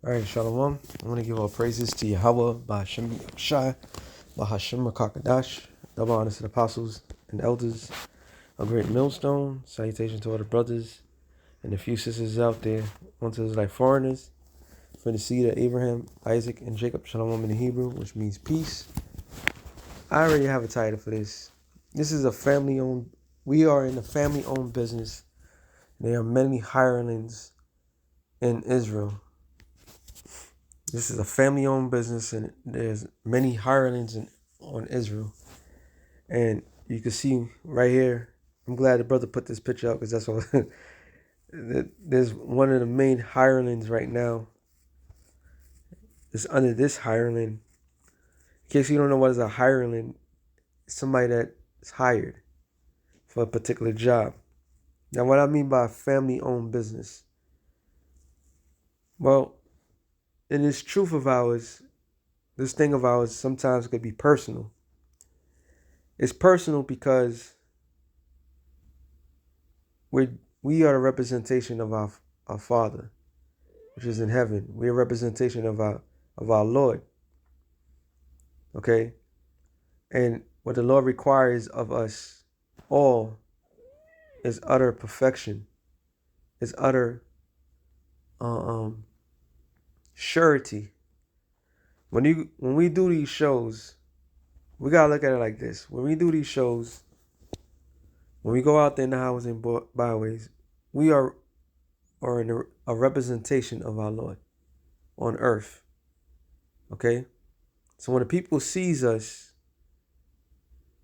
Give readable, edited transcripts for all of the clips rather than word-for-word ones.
All right, Shalom. I want to give all praises to Yahweh, Bahashem Shai, Bahashem Rakakadash, double honors to the apostles and elders, a great millstone, salutation to all the brothers and the few sisters out there, unto those like foreigners, for the seed of Abraham, Isaac, and Jacob, Shalom in the Hebrew, which means peace. I already have a title for this. This is a family-owned, we are in a family-owned business. There are many hirelings in Israel. This is a family-owned business, and there's many hirelings on Israel. And you can see right here, I'm glad the brother put this picture up because that's what there's one of the main hirelings right now. It's under this hireling. In case you don't know what is a hireling, it's somebody that's hired for a particular job. Now, what I mean by a family-owned business, well, in this truth of ours, this thing of ours sometimes could be personal. It's personal because we are a representation of our Father, which is in heaven. We're a representation of our Lord. Okay? And what the Lord requires of us all is utter perfection, is utter surety. When we do these shows, we gotta look at it like this. When we do these shows, when we go out there in the highways and byways, we are in a representation of our Lord on earth. Okay? So when the people sees us,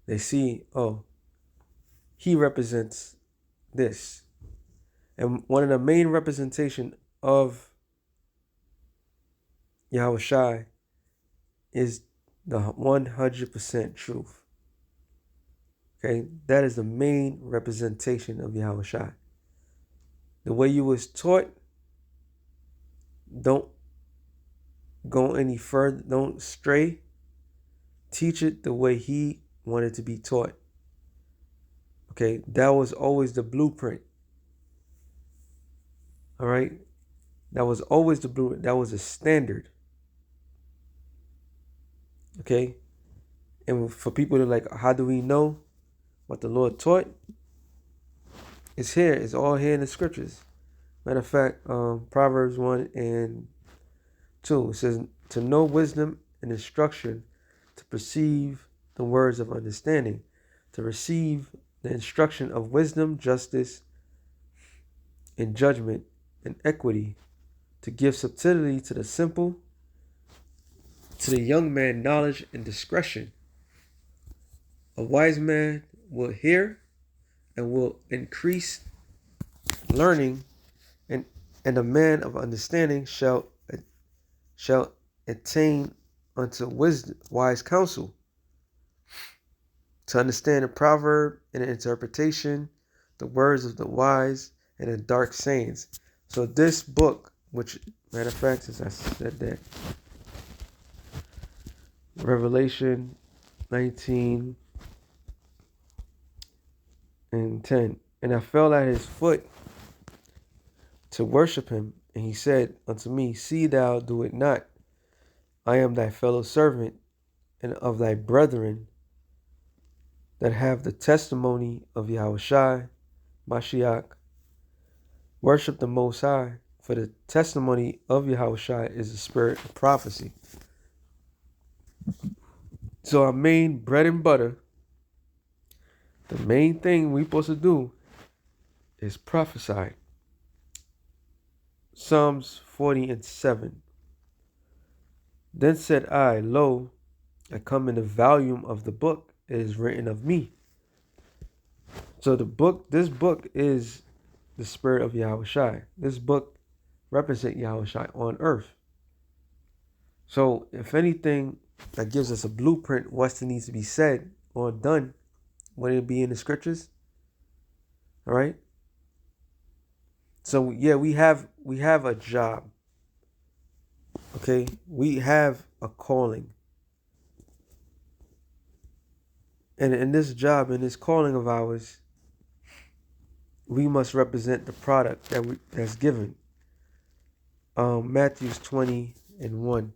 they see, oh, he represents this. And one of the main representation of Yahweh Shai is the 100% truth. Okay? That is the main representation of Yahweh Shai. The way you was taught, don't go any further, don't stray. Teach it the way he wanted to be taught. Okay? That was always the blueprint. All right? That was always the blueprint. That was a standard. Okay? And for people to like, how do we know what the Lord taught? It's here. It's all here in the scriptures. Matter of fact, Proverbs 1 and 2, it says, to know wisdom and instruction, to perceive the words of understanding, to receive the instruction of wisdom, justice, and judgment, and equity, to give subtlety to the simple, to the young man knowledge and discretion. A wise man will hear and will increase learning, and a man of understanding shall attain unto wisdom, wise counsel. To understand a proverb and an interpretation, the words of the wise and the dark sayings. So this book, which matter of fact, as I said that, Revelation 19 and 10. And I fell at his foot to worship him. And he said unto me, see thou do it not. I am thy fellow servant and of thy brethren that have the testimony of Yahweh Shai, Mashiach. Worship the Most High, for the testimony of Yahweh Shai is the spirit of prophecy. So our main bread and butter, the main thing we're supposed to do is prophesy. Psalms 40 and 7. Then said I, lo, I come in the volume of the book, it is written of me. So this book is the spirit of Yahweh Shai. This book represents Yahweh Shai on earth. So if anything that gives us a blueprint, what needs to be said or done, would it be in the scriptures? All right. So yeah, we have a job. Okay, we have a calling, and in this job, in this calling of ours, we must represent the product that's given. Matthew 20:1.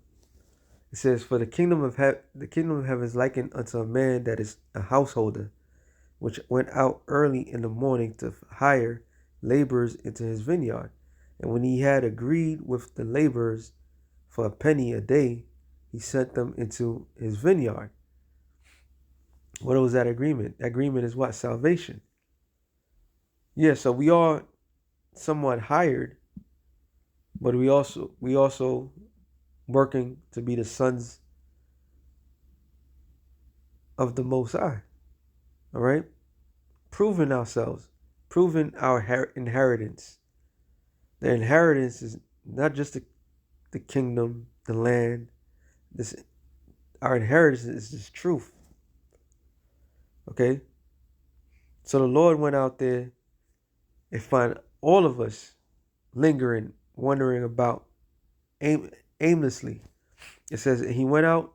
It says, "For the kingdom of heaven is likened unto a man that is a householder, which went out early in the morning to hire laborers into his vineyard. And when he had agreed with the laborers for a penny a day, he sent them into his vineyard." What was that agreement? That agreement is what? Salvation. Yeah, so we are somewhat hired, but we also working to be the sons of the Most High. All right, proving ourselves, proving our inheritance. The inheritance is not just the kingdom, the land. This Our inheritance is this truth. Okay, so the Lord went out there and find all of us lingering, wondering about aimlessly. It says he went out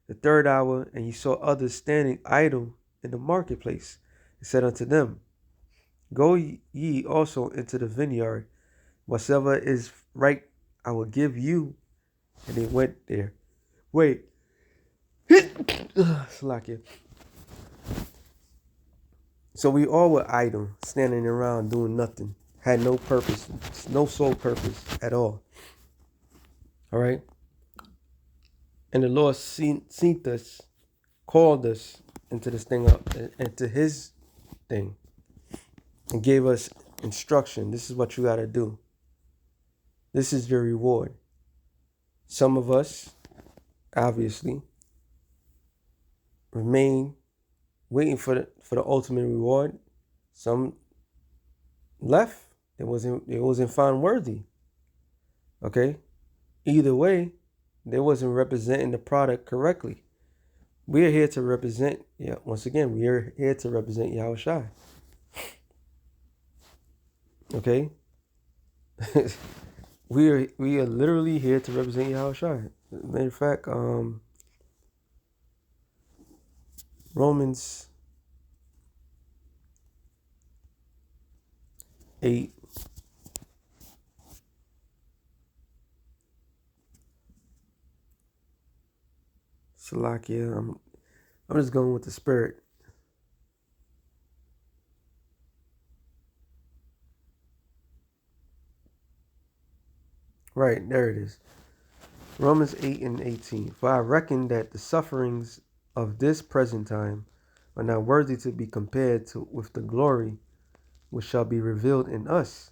the third hour, and he saw others standing idle in the marketplace. He said unto them, "Go ye also into the vineyard, whatsoever is right I will give you." And they went there. Wait. Slack. So we all were idle, standing around doing nothing, had no purpose, no sole purpose at all. All right. And the Lord seen us, called us into this thing up, into His thing, and gave us instruction. This is what you got to do. This is your reward. Some of us, obviously, remain waiting for the ultimate reward. Some left. It wasn't found worthy. Okay? Either way, they wasn't representing the product correctly. We are here to represent, once again, we are here to represent Yahushua. Okay? we are literally here to represent Yahushua. Matter of fact, Romans 8. Salakia. I'm just going with the spirit. Right, there it is. Romans 8:18. "For I reckon that the sufferings of this present time are not worthy to be compared with the glory which shall be revealed in us.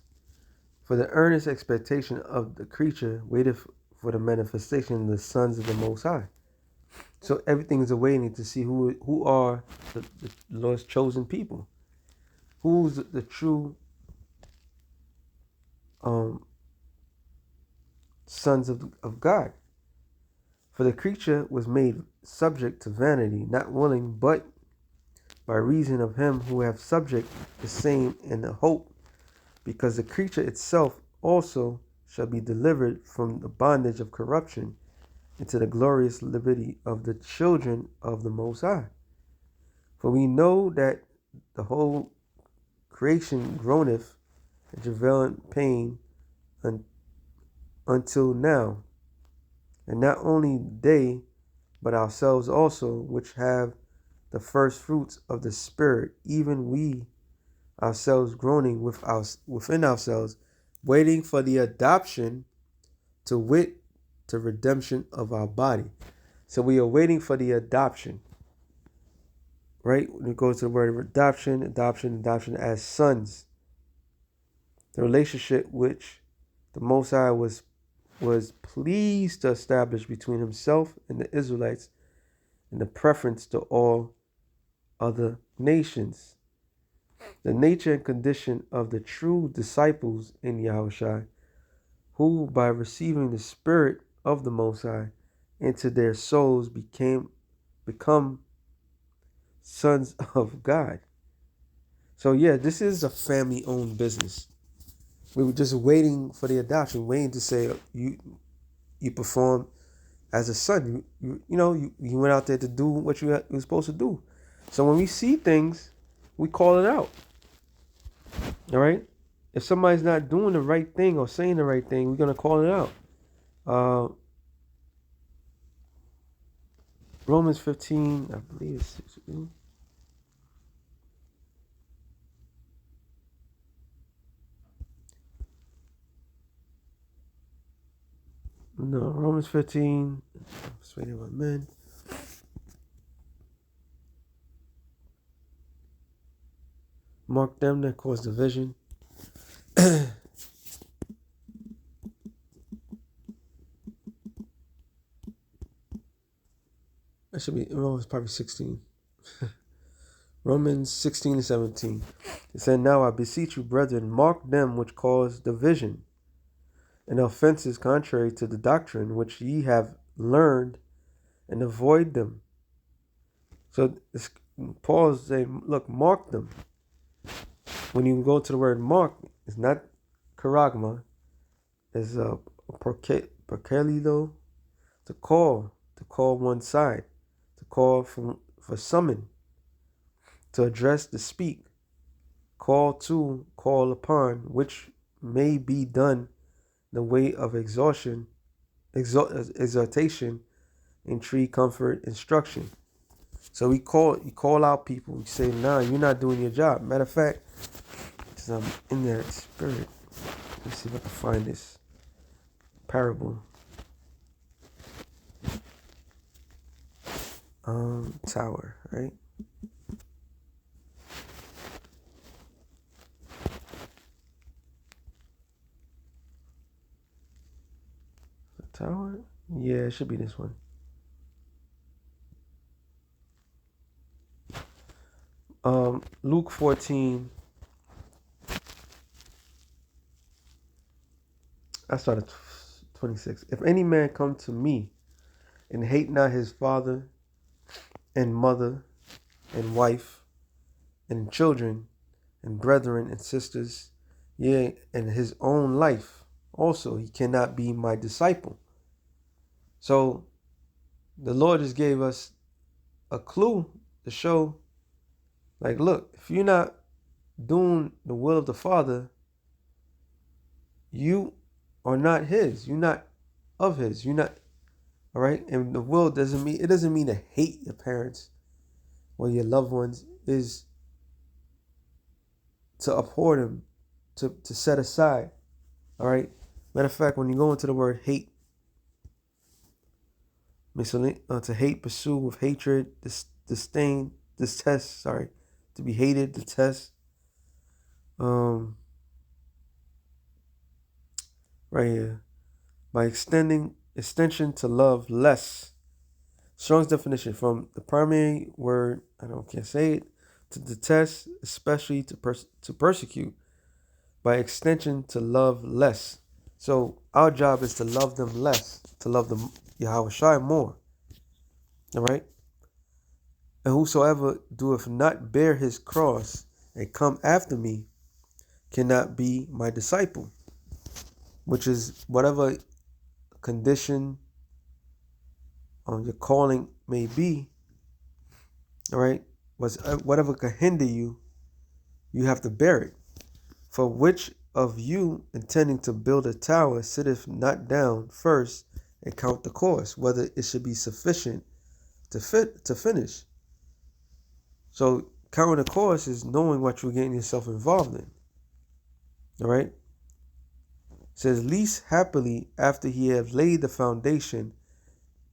For the earnest expectation of the creature waiteth for the manifestation of the sons of the Most High." So everything is awaiting to see who are the Lord's chosen people. Who's the true sons of God. For the creature was made subject to vanity, not willing, but by reason of him who hath subject the same in the hope, because the creature itself also shall be delivered from the bondage of corruption into the glorious liberty of the children of the Most High. For we know that the whole creation groaneth and travaileth pain until now. And not only they, but ourselves also, which have the first fruits of the Spirit, even we ourselves groaning within ourselves, waiting for the adoption, to wit, to redemption of our body. So we are waiting for the adoption, right? When it goes to the word adoption as sons. The relationship which the Most High was pleased to establish between himself and the Israelites in the preference to all other nations. The nature and condition of the true disciples in Yahushua, who by receiving the Spirit of the Most High into their souls become sons of God. So this is a family-owned business. We were just waiting for the adoption, waiting to say you perform as a son. You went out there to do what you were supposed to do. So when we see things, we call it out. All right? if somebody's not doing the right thing or saying the right thing, we're gonna call it out. Uh, Romans 15, I believe it's 16. No, Romans 15. Persuaded by men. Mark them that cause division. That should be, Romans probably 16. Romans 16 and 17. It said, now I beseech you, brethren, mark them which cause division and offenses contrary to the doctrine which ye have learned, and avoid them. So Paul is saying, look, mark them. When you go to the word mark, it's not charagma, it's a perkelido, to call one side, to call for summon, to address, to speak, call to, call upon, which may be done in the way of exhortation, entreat, comfort, instruction. So you call out people. You say, nah, you're not doing your job. Matter of fact, because I'm in their spirit. Let's see if I can find this parable. Tower, right? The tower? Yeah, it should be this one. Luke 14. I started 26. If any man come to me and hate not his father and mother and wife and children and brethren and sisters, yea, and his own life also, he cannot be my disciple. So the Lord just gave us a clue to show, like, look, if you're not doing the will of the Father, you are not his. You're not of his. You're not, all right? And the will doesn't mean to hate your parents or your loved ones. Is to abhor them, to set aside. All right. Matter of fact, when you go into the word hate, to hate, pursue with hatred, disdain, detest. Sorry, to be hated, detest. Right here, by extension to love less. Strong's definition from the primary word, can't say it, to detest, especially to persecute. By extension to love less. So our job is to love them less, to love them Yahushua more. All right? And whosoever doeth not bear his cross and come after me cannot be my disciple. Which is whatever condition your calling may be, all right? Whatever can hinder you, you have to bear it. For which of you intending to build a tower sitteth not down first and count the cost, whether it should be sufficient to finish? So counting the cost is knowing what you're getting yourself involved in. All right. It says, least happily after he have laid the foundation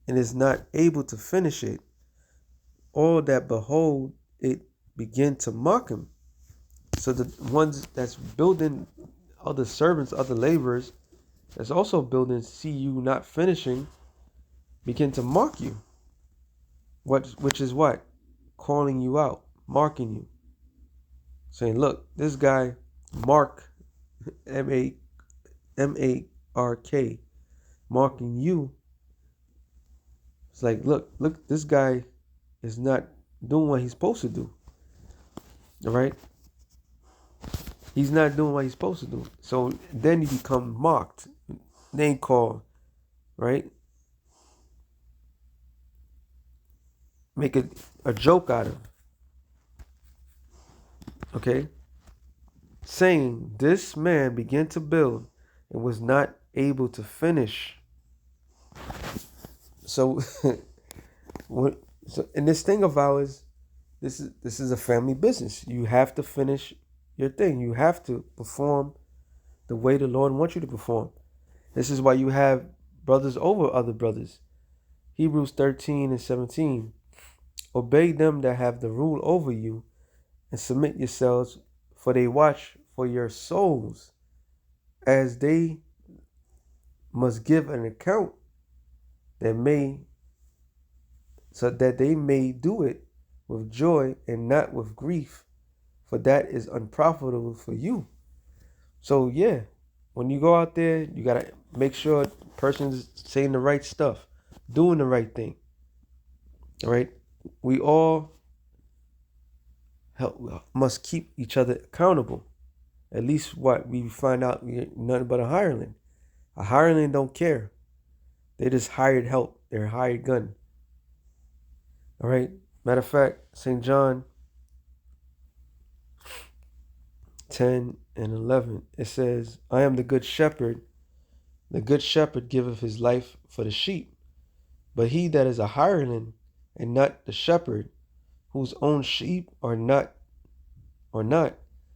and is not able to finish it, all that behold it begin to mock him. So the ones that's building, other servants, other laborers, that's also building, see you not finishing, begin to mock you. Which is what? Calling you out, marking you. Saying, look, this guy, Mark, M-A-R-K, marking you. It's like, look, this guy is not doing what he's supposed to do. All right? He's not doing what he's supposed to do. So then you become mocked, name called, right? Make a joke out of. Okay? saying, this man began to build and was not able to finish. So, so in this thing of ours, this is a family business. You have to finish your thing. You have to perform the way the Lord wants you to perform. This is why you have brothers over other brothers. Hebrews 13:17. Obey them that have the rule over you, and submit yourselves, for they watch for your souls, as they must give an account, so that they may do it with joy and not with grief, for that is unprofitable for you. So yeah, when you go out there, you gotta make sure the person's saying the right stuff, doing the right thing. All right, we all must keep each other accountable. At least what we find out, we're nothing but a hireling. A hireling don't care. They just hired help. They're hired gun. All right. Matter of fact, St. John 10:11, it says, I am the good shepherd. The good shepherd giveth his life for the sheep. But he that is a hireling and not the shepherd, whose own sheep are not,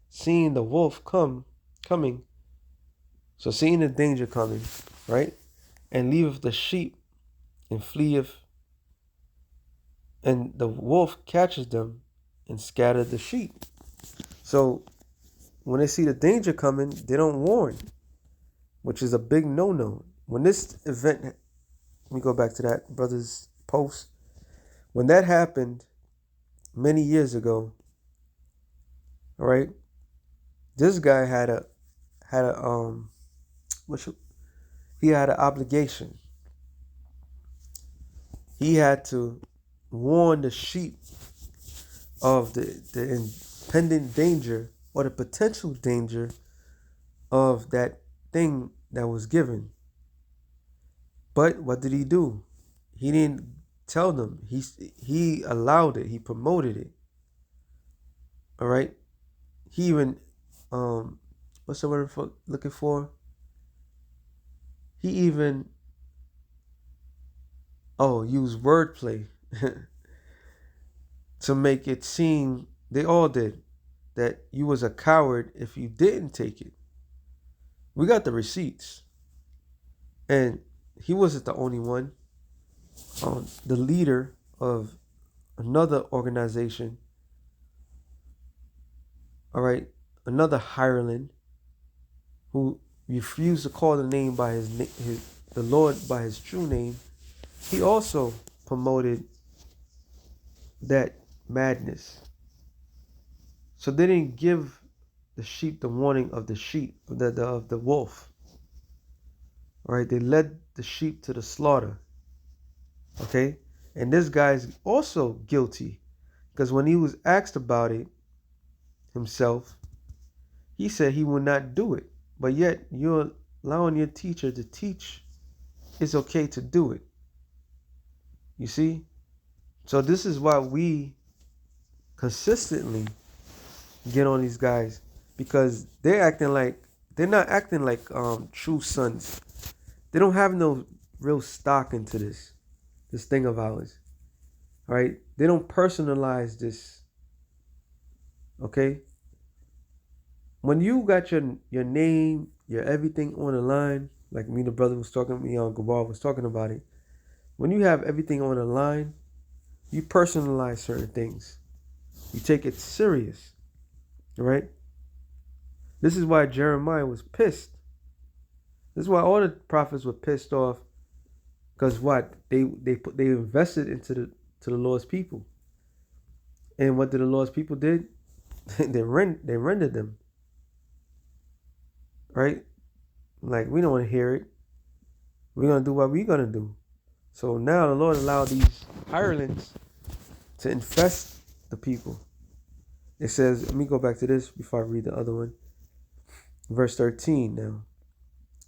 seeing the wolf coming, so seeing the danger coming, right? And leaveth the sheep and fleeth, and the wolf catches them and scattereth the sheep. So when they see the danger coming, they don't warn, which is a big no-no. When this event, let me go back to that brother's post. When that happened many years ago, all right, this guy had a he had an obligation. He had to warn the sheep of the impending danger or the potential danger of that thing that was given. But what did he do? He didn't tell them. He allowed it. He promoted it. All right. He even what's the word for looking for? He even used wordplay to make it seem, they all did, that you was a coward if you didn't take it. We got the receipts. And he wasn't the only one. The leader of another organization, all right, another hireling who refused to call the name by the Lord by his true name, he also promoted that madness. So they didn't give the sheep the warning of the sheep, of the wolf. All right, they led the sheep to the slaughter. Okay, and this guy's also guilty, because when he was asked about it himself, he said he would not do it. But yet you're allowing your teacher to teach it's okay to do it. You see? So this is why we consistently get on these guys, because they're not acting like true sons. They don't have no real stock into this thing of ours. All right? They don't personalize this. Okay? When you got your name, your everything on the line, like me, the brother was talking to me on Gabar was talking about it. When you have everything on the line, you personalize certain things. You take it serious. Right? This is why Jeremiah was pissed. This is why all the prophets were pissed off. Because what? They invested into the Lord's people. And what did the Lord's people did? they rendered them. Right? Like, we don't want to hear it. We're going to do what we're going to do. So now the Lord allowed these hirelings to infest the people. It says, let me go back to this before I read the other one. Verse 13 now.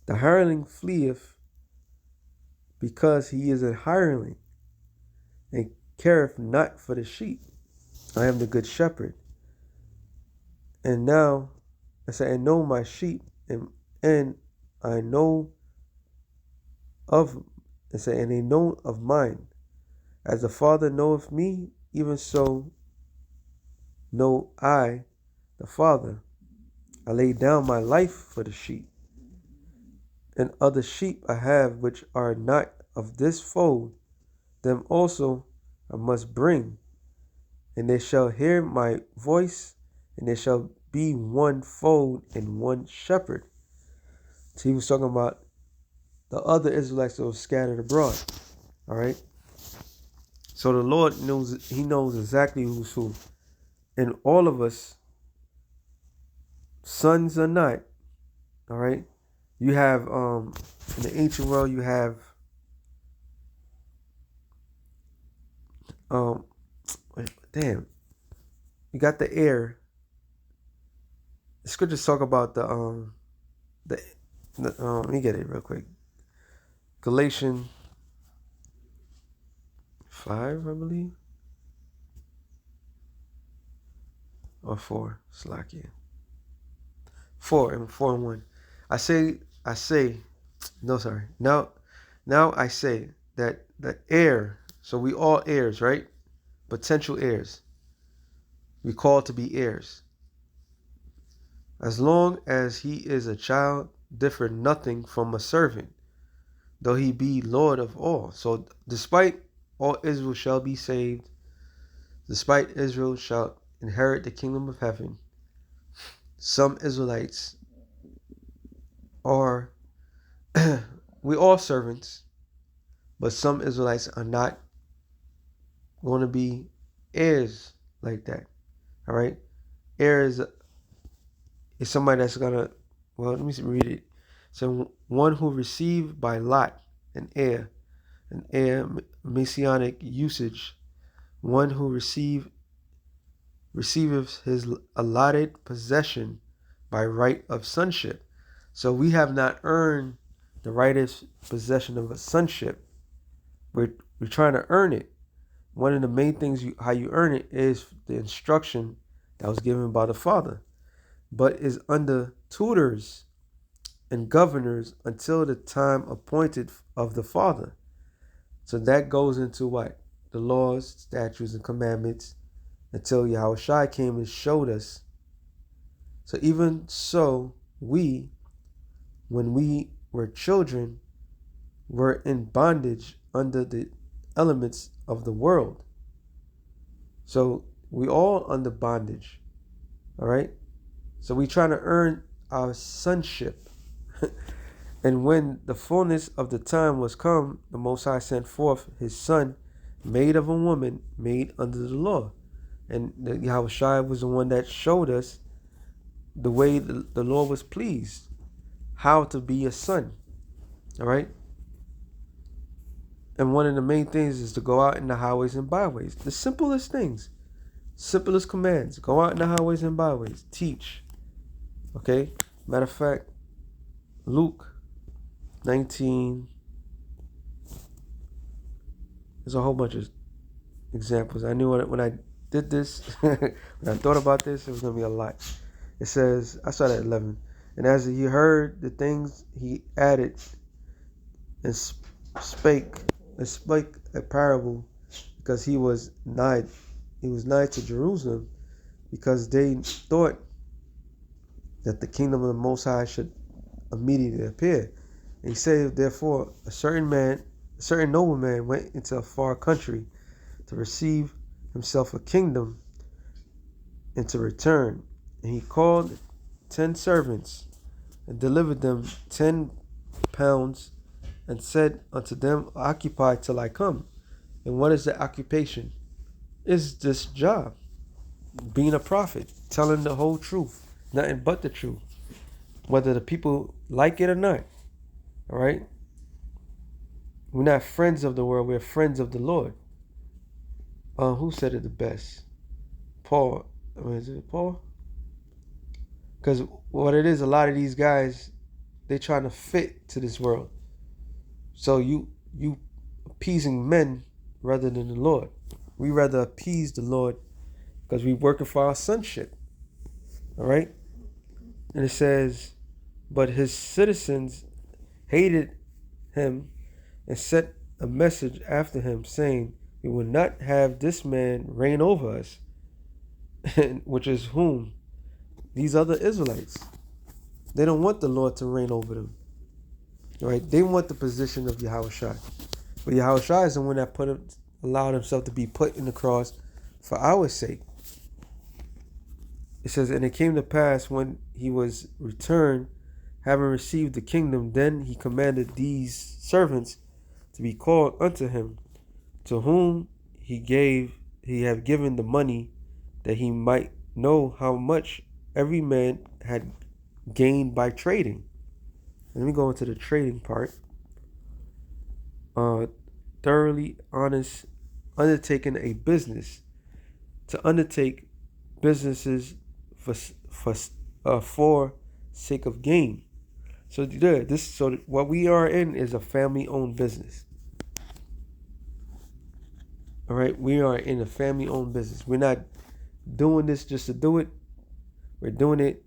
The hireling fleeth because he is a hireling and careth not for the sheep. I am the good shepherd. And now It said, and know my sheep, and I know of, it said, and they know of mine. As the Father knoweth me, even so know I the Father. I lay down my life for the sheep. And other sheep I have which are not of this fold, them also I must bring, and they shall hear my voice, and there shall be one fold and one shepherd. So he was talking about the other Israelites that were scattered abroad. All right. So the Lord knows, he knows exactly who's who. And all of us, sons or not, all right. You have in the ancient world you have um damn, you got the heir. The scriptures talk about the let me get it real quick. Galatians 5, I believe. Or 4. Slack, 4 and 1. I say, no, sorry. Now I say that the heir, so we all heirs, right? Potential heirs. We call to be heirs. As long as he is a child, differ nothing from a servant, though he be Lord of all. So despite all Israel shall be saved, despite Israel shall inherit the kingdom of heaven, some Israelites are, we all servants, but some Israelites are not going to be heirs like that. All right? Heir is somebody that's going to, well, let me read it. So one who received by lot, an heir messianic usage, one who receiveth his allotted possession by right of sonship. So we have not earned the right of possession of a sonship. We're trying to earn it. One of the main things how you earn it is the instruction that was given by the Father, but is under tutors and governors until the time appointed of the Father. So that goes into what? The laws, statutes, and commandments until Yahushua came and showed us. So even so, we, when we were children, were in bondage under the elements of the world. So we all under bondage. All right. So we trying to earn our sonship. And when the fullness of the time was come, the Most High sent forth his son, made of a woman, made under the law. And Yahushua was the one that showed us the way the Lord was pleased, how to be a son. All right. And one of the main things is to go out in the highways and byways. The simplest things, simplest commands. Go out in the highways and byways. Teach. Okay. Matter of fact, Luke 19. There's a whole bunch of examples. I knew when I did this, when I thought about this, it was going to be a lot. It says, I started at 11. And as he heard the things, he added and spake a parable, because he was nigh to Jerusalem, because they thought that the kingdom of the Most High should immediately appear. And he said, therefore, a certain nobleman went into a far country to receive himself a kingdom and to return. And he called 10 servants and delivered them 10 pounds and said unto them, occupy till I come. And what is the occupation? It's this job, being a prophet, telling the whole truth, nothing but the truth, whether the people like it or not. All right? We're not friends of the world, we're friends of the Lord. Who said it the best? Paul. Is it Paul? Because what it is, a lot of these guys, they trying to fit to this world. So you appeasing men rather than the Lord. We rather appease the Lord because we working for our sonship. All right? And it says, but his citizens hated him and sent a message after him, saying, we will not have this man reign over us, which is whom? These other Israelites. They don't want the Lord to reign over them. Right? They want the position of Yahushua. But Yahushua is the one that allowed himself to be put in the cross for our sake. It says, and it came to pass when he was returned, having received the kingdom, then he commanded these servants to be called unto him, to whom he had given the money, that he might know how much every man had gained by trading. Let me go into the trading part. Thoroughly honest, undertaking a business, to undertake businesses for sake of gain. So what we are in is a family-owned business. All right, we are in a family-owned business. We're not doing this just to do it. We're doing it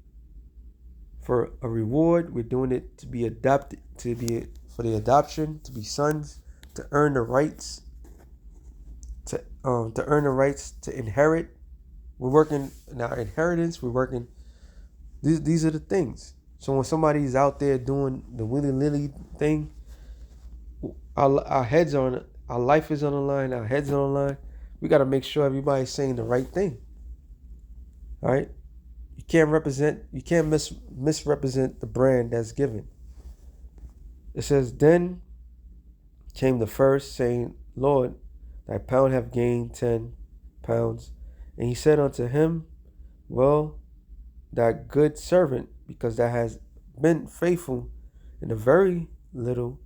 for a reward. We're doing it to be adopted, for the adoption, to be sons, to earn the rights, to inherit. We're working in our inheritance. We're working. These are the things. So when somebody's out there doing the willy-nilly thing, our heads are on it. Our life is on the line. Our heads are on the line. We got to make sure everybody's saying the right thing. All right? You can't misrepresent the brand that's given. It says, then came the first, saying, Lord, thy pound have gained 10 pounds. And he said unto him, well, thy good servant, because thou hast been faithful in a very little,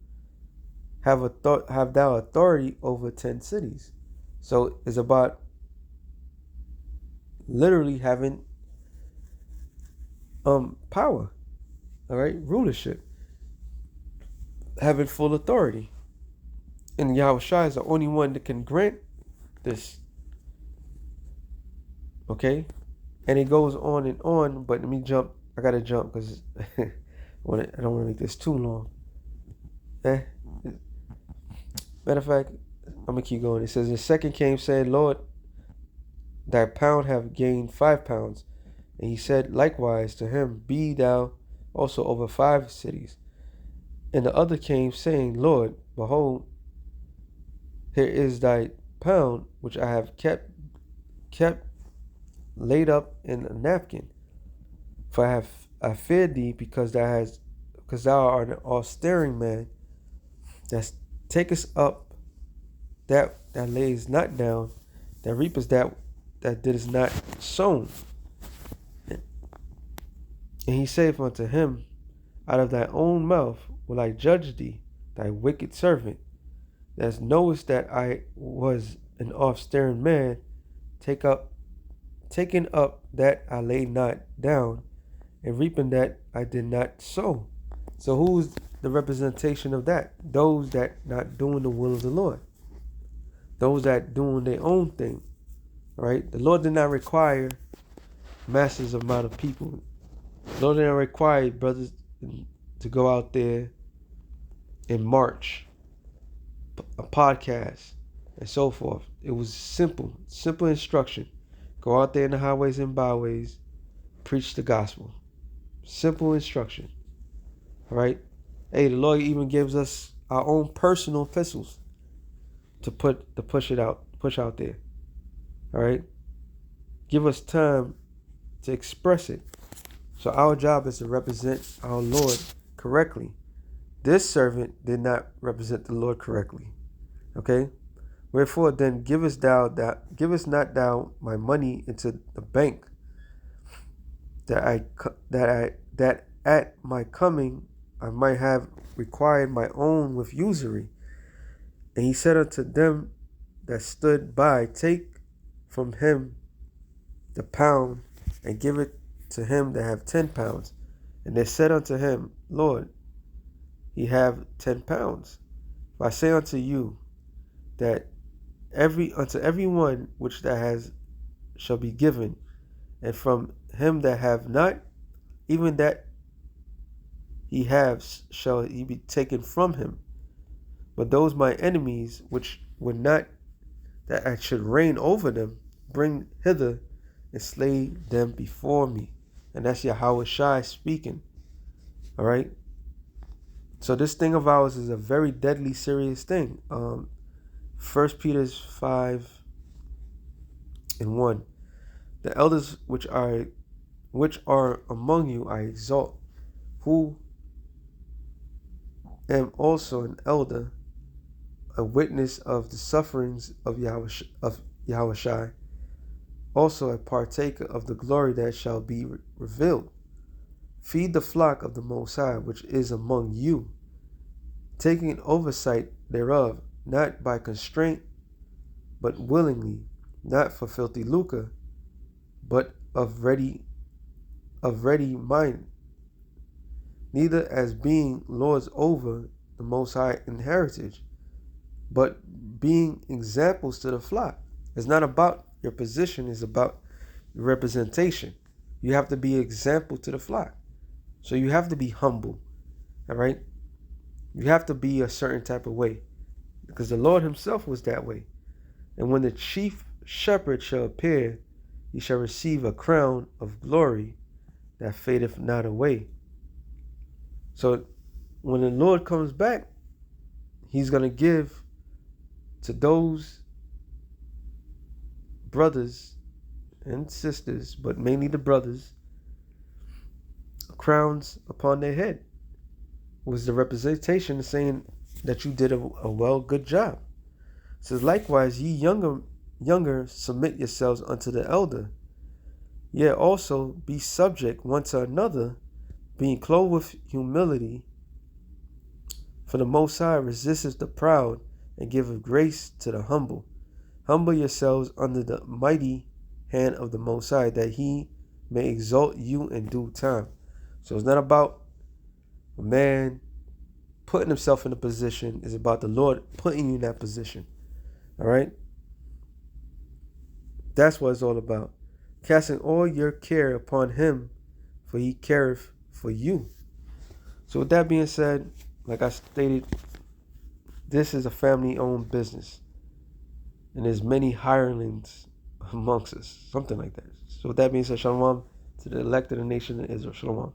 have thou authority over 10 cities. So it's about literally having power, all right, rulership, having full authority. And Yahushua is the only one that can grant this. Okay? And it goes on, but let me jump. I gotta jump because I don't want to make this too long. Matter of fact, I'm gonna keep going. It says, the second came, said, Lord, thy pound have gained 5 pounds. And he said likewise to him, be thou also over 5 cities. And the other came, saying, Lord, behold, here is thy pound, which I have kept laid up in a napkin. For I feared thee, because thou art an all-staring man, that takest up that lays not down, that reapest that didst not sown. And he saith unto him, out of thy own mouth will I judge thee, thy wicked servant, that knowest that I was an off-staring man, taking up that I laid not down, and reaping that I did not sow. So who's the representation of that? Those that not doing the will of the Lord. Those that doing their own thing. Right? The Lord did not require masses amount of people. The Lord did not require brothers to go out there and march, a podcast, and so forth. It was simple instruction. Go out there in the highways and byways, preach the gospel. Simple instruction. All right? Hey, the Lord even gives us our own personal epistles to push out there. All right? Give us time to express it. So our job is to represent our Lord correctly. This servant did not represent the Lord correctly. Okay? Wherefore then givest not thou my money into the bank, that at my coming I might have required my own with usury. And he said unto them that stood by, take from him the pound, and give it to him that have 10 pounds. And they said unto him, Lord, he have 10 pounds. But I say unto you, that unto every one which that has shall be given, and from him that have not, even that he has shall he be taken from him. But those my enemies, which would not that I should reign over them, bring hither and slay them before me. And that's Yahweh Shai speaking. All right. So this thing of ours is a very deadly, serious thing. 1 Peter 5:1. The elders which are among you I exalt, who am also an elder, a witness of the sufferings of Yahweh Shai, also a partaker of the glory that shall be revealed. Feed the flock of the Most High, which is among you, taking oversight thereof, not by constraint, but willingly, not for filthy lucre, but of ready mind, neither as being lords over the Most High in heritage, but being examples to the flock. It's not about your position, it's about your representation. You have to be an example to the flock. So you have to be humble, all right? You have to be a certain type of way, because the Lord himself was that way. And when the chief shepherd shall appear, he shall receive a crown of glory that fadeth not away. So when the Lord comes back, he's going to give to those brothers and sisters, but mainly the brothers, crowns upon their head. Was the representation saying that you did a good job. It says, likewise, ye younger, submit yourselves unto the elder. Yet also be subject one to another, being clothed with humility. For the Most High resisteth the proud, and giveth grace to the humble. Humble yourselves under the mighty hand of the Most High, that he may exalt you in due time. So it's not about a man putting himself in a position. It's about the Lord putting you in that position. All right? That's what it's all about. Casting all your care upon him, for he careth for you. So with that being said, like I stated, this is a family-owned business. And there's many hirelings amongst us. Something like that. So with that being said, shalom to the elect of the nation of Israel. Shalom.